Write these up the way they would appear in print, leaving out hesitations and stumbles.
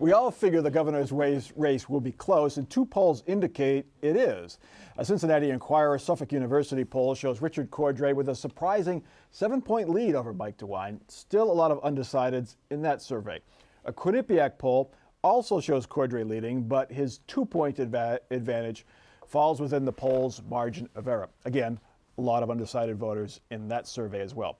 We all figure the governor's race will be close, and two polls indicate it is. A Cincinnati Enquirer Suffolk University poll shows Richard Cordray with a surprising 7-point lead over Mike DeWine. Still a lot of undecideds in that survey. A Quinnipiac poll also shows Cordray leading, but his 2-point advantage falls within the poll's margin of error. Again, a lot of undecided voters in that survey as well.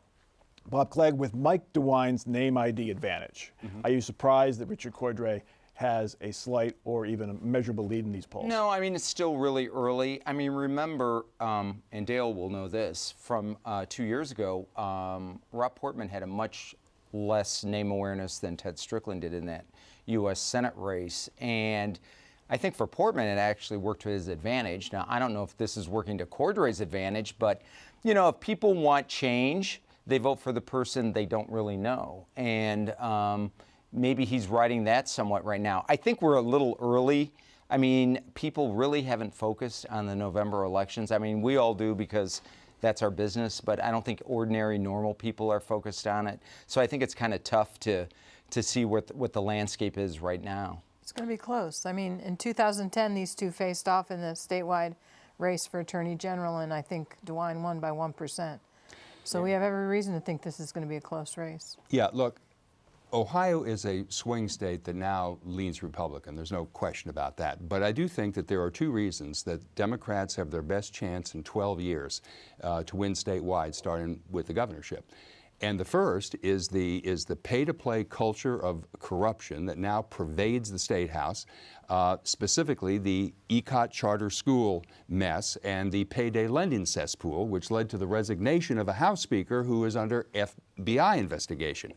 Bob Clegg, with Mike DeWine's name ID advantage, are you surprised that Richard Cordray has a slight or even a measurable lead in these polls? No, I mean, it's still really early. I mean, remember, and Dale will know this, from 2 years ago, Rob Portman had a much less name awareness than Ted Strickland did in that U.S. Senate race. And I think for Portman, it actually worked to his advantage. Now, I don't know if this is working to Cordray's advantage, but, you know, if people want change, they vote for the person they don't really know. And maybe he's riding that somewhat right now. I think we're a little early. I mean, people really haven't focused on the November elections. I mean, we all do because that's our business, but I don't think ordinary, normal people are focused on it. So I think it's kind of tough to see what the landscape is right now. It's going to be close. I mean, in 2010, these two faced off in the statewide race for Attorney General, and I think DeWine won by 1%. So we have every reason to think this is going to be a close race. Yeah, look, Ohio is a swing state that now leans Republican. There's no question about that. But I do think that there are two reasons that Democrats have their best chance in 12 years to win statewide, starting with the governorship. And the first is the pay-to-play culture of corruption that now pervades the State House, specifically the ECOT charter school mess and the payday lending cesspool, which led to the resignation of a House Speaker who is under FBI investigation.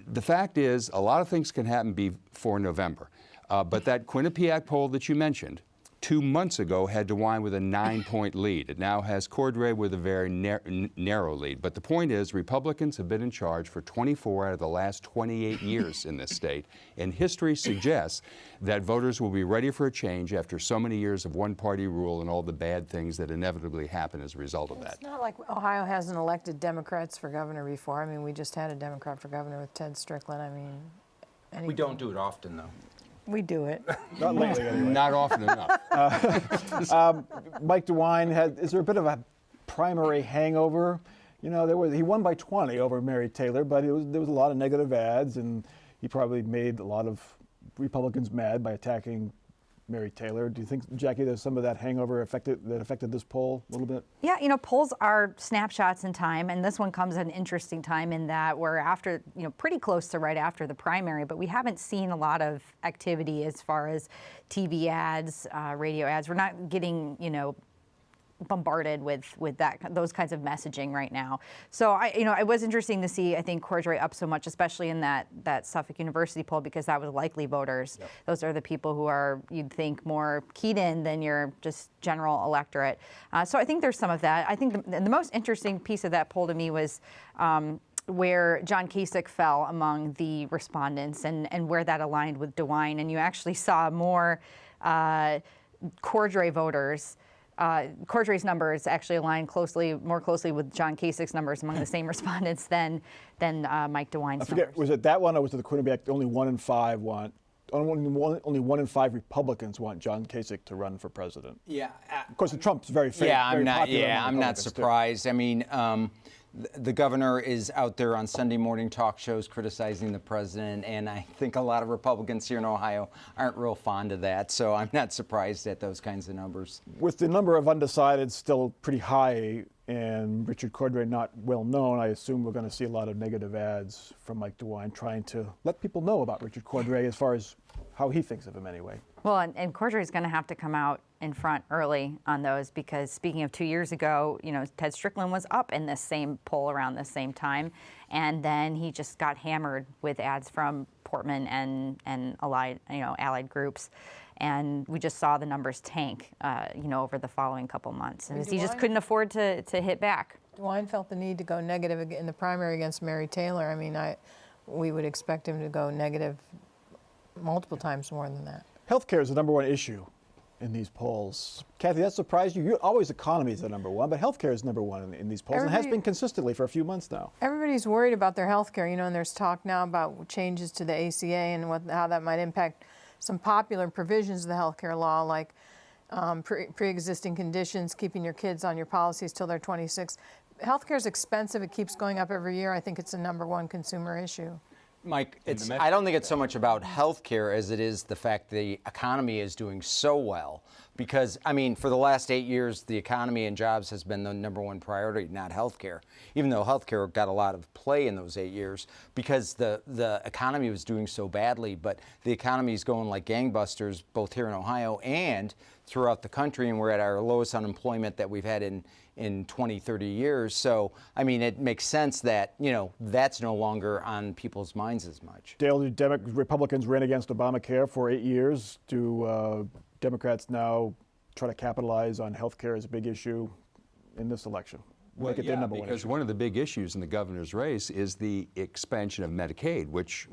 The fact is, a lot of things can happen before November. But that Quinnipiac poll that you mentioned 2 months ago had DeWine with a 9-point lead. It now has Cordray with a very narrow lead. But the point is, Republicans have been in charge for 24 out of the last 28 years in this state. And history suggests that voters will be ready for a change after so many years of one-party rule and all the bad things that inevitably happen as a result of that. It's not like Ohio hasn't elected Democrats for governor before. I mean, we just had a Democrat for governor with Ted Strickland. I mean, We don't do it often, though. we do it. Not lately, anyway. Not often enough. Mike DeWine, is there a bit of a primary hangover? You know, he won by 20 over Mary Taylor, but there was a lot of negative ads, and he probably made a lot of Republicans mad by attacking Mary Taylor. Do you think, Jackie, there's some of that hangover affected this poll a little bit? Yeah, you know, polls are snapshots in time, and this one comes at an interesting time in that we're after, you know, pretty close to right after the primary, but we haven't seen a lot of activity as far as TV ads, radio ads. We're not getting, you know, bombarded with those kinds of messaging right now. So it was interesting to see, I think, Cordray up so much, especially in that Suffolk University poll, because that was likely voters. Yep. Those are the people who are, you'd think, more keyed in than your just general electorate. So I think there's some of that. I think the most interesting piece of that poll to me was where John Kasich fell among the respondents and where that aligned with DeWine. And you actually saw more Cordray voters. Cordray's numbers actually align more closely with John Kasich's numbers among the same respondents than Mike DeWine's numbers. Was it that one, or was it the Quinnipiac? Only 1 in 5 want. Only 1 in 5 Republicans want John Kasich to run for president. Yeah. Of course, Trump's very famous. Yeah, I'm not surprised. Too. I mean, the governor is out there on Sunday morning talk shows criticizing the president, and I think a lot of Republicans here in Ohio aren't real fond of that, so I'm not surprised at those kinds of numbers. With the number of undecideds still pretty high and Richard Cordray not well known, I assume we're going to see a lot of negative ads from Mike DeWine trying to let people know about Richard Cordray as far as how he thinks of him anyway. Well, and Cordray's going to have to come out in front early on those, because speaking of 2 years ago, you know, Ted Strickland was up in this same poll around the same time, and then he just got hammered with ads from Portman and allied groups, and we just saw the numbers tank, over the following couple months, and he just couldn't afford to hit back. DeWine felt the need to go negative in the primary against Mary Taylor. I mean, we would expect him to go negative multiple times more than that. Healthcare is the #1 issue in these polls. Kathy, that surprised you? Always economy is the number one, but healthcare is number one in these polls, and has Everybody- been consistently for a few months now. Everybody's worried about their health care, and there's talk now about changes to the ACA and how that might impact some popular provisions of the health care law, like pre-existing conditions, keeping your kids on your policies till they're 26. Healthcare is expensive. It keeps going up every year. I think it's the number one consumer issue. Mike, I don't think it's so much about healthcare as it is the fact the economy is doing so well. Because, I mean, for the last 8 years, the economy and jobs has been the number one priority, not healthcare. Even though healthcare got a lot of play in those 8 years, because the economy was doing so badly. But the economy is going like gangbusters, both here in Ohio and throughout the country, and we're at our lowest unemployment that we've had in 20, 30 years. So, I mean, it makes sense that, that's no longer on people's minds as much. Dale, Republicans ran against Obamacare for 8 years. Do Democrats now try to capitalize on health care as a big issue in this election? Make it their number one because issue. one of the big issues in the governor's race is the expansion of Medicaid, which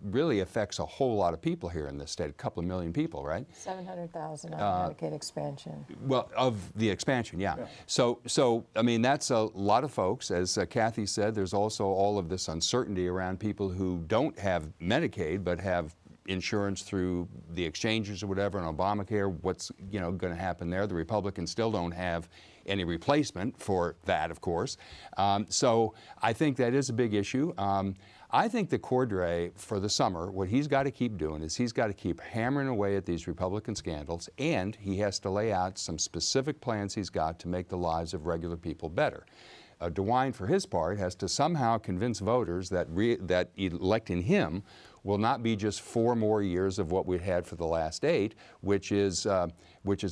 really affects a whole lot of people here in this state, a couple of million people, right? 700,000 on Medicaid expansion. Well, of the expansion, yeah. So I mean, that's a lot of folks. As Kathy said, there's also all of this uncertainty around people who don't have Medicaid but have insurance through the exchanges or whatever, and Obamacare. What's going to happen there? The Republicans still don't have any replacement for that, of course. So I think that is a big issue. I think that Cordray, for the summer, what he's got to keep doing is he's got to keep hammering away at these Republican scandals, and he has to lay out some specific plans he's got to make the lives of regular people better. DeWine, for his part, has to somehow convince voters that electing him will not be just 4 more years of what we've had for the last 8, which is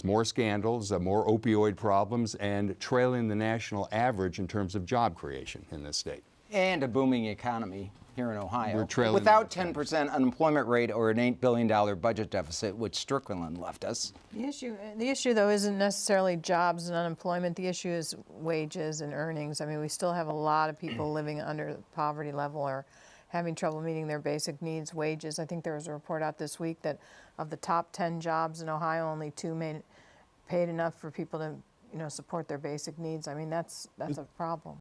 more scandals, more opioid problems, and trailing the national average in terms of job creation in this state. And a booming economy here in Ohio. We're trailing without the 10% unemployment rate or an $8 billion budget deficit, which Strickland left us. The issue, though, isn't necessarily jobs and unemployment. The issue is wages and earnings. I mean, we still have a lot of people living under the poverty level or having trouble meeting their basic needs, wages. I think there was a report out this week that of the top 10 jobs in Ohio, only 2 paid enough for people to, support their basic needs. I mean, that's a problem.